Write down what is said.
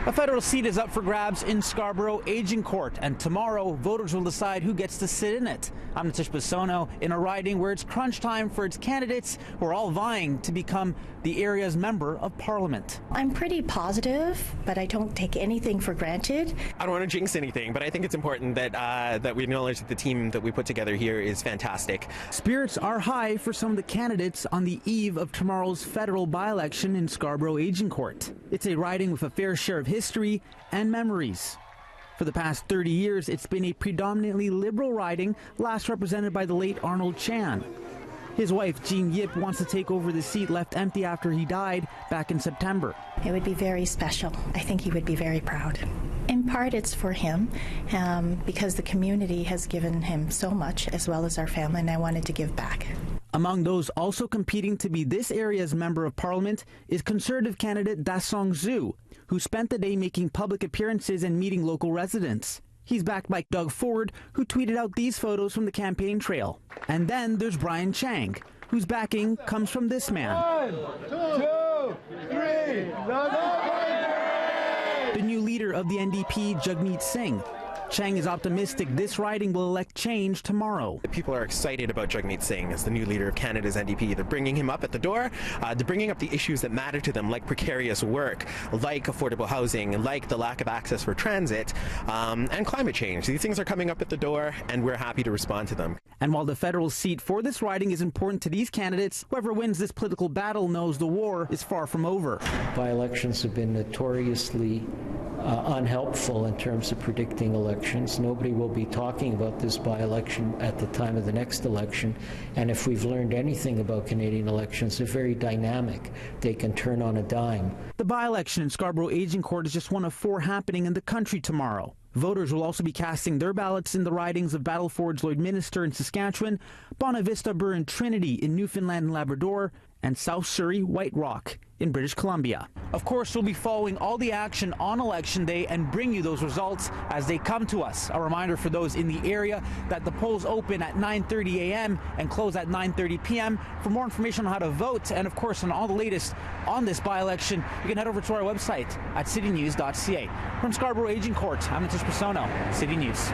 A federal seat is up for grabs in Scarborough-Agincourt, and tomorrow voters will decide who gets to sit in it. I'm Nitish Bissonauth in a riding where it's crunch time for its candidates who are all vying to become the area's member of parliament. I'm pretty positive, but I don't take anything for granted. I don't want to jinx anything, but I think it's important that that we acknowledge that the team that we put together here is fantastic. Spirits are high for some of the candidates on the eve of tomorrow's federal by-election in Scarborough-Agincourt. It's a riding with a fair share of history and memories. For the past 30 years, it's been a predominantly liberal riding, last represented by the late Arnold Chan. His wife, Jean Yip, wants to take over the seat left empty after he died back in September. It would be very special. I think he would be very proud. In part, it's for him because the community has given him so much, as well as our family, and I wanted to give back. Among those also competing to be this area's member of parliament is Conservative candidate Dasong Zhu, who spent the day making public appearances and meeting local residents. He's backed by Doug Ford, who tweeted out these photos from the campaign trail. And then there's Brian Chang, whose backing comes from this man. 1, 2, 3, the new leader of the NDP, Jagmeet Singh. Chang is optimistic this riding will elect change tomorrow. People are excited about Jagmeet Singh as the new leader of Canada's NDP. They're bringing him up at the door. They're bringing up the issues that matter to them, like precarious work, like affordable housing, like the lack of access for transit, and climate change. These things are coming up at the door, and we're happy to respond to them. And while the federal seat for this riding is important to these candidates, whoever wins this political battle knows the war is far from over. By-elections have been notoriously unhelpful in terms of predicting elections. Nobody will be talking about this by-election at the time of the next election, and if we've learned anything about Canadian elections, they're very dynamic. They can turn on a dime. The by-election in Scarborough-Agincourt is just one of 4 happening in the country tomorrow. Voters will also be casting their ballots in the ridings of Battlefords Lloydminster in Saskatchewan, Bonavista Burren Trinity in Newfoundland and Labrador, and South Surrey White Rock in British Columbia. Of course, we'll be following all the action on Election Day and bring you those results as they come to us. A reminder for those in the area that the polls open at 9:30 a.m. and close at 9:30 p.m. For more information on how to vote and, of course, on all the latest on this by-election, you can head over to our website at citynews.ca. From Scarborough-Agincourt, I'm Nitish Bissonauth, City News.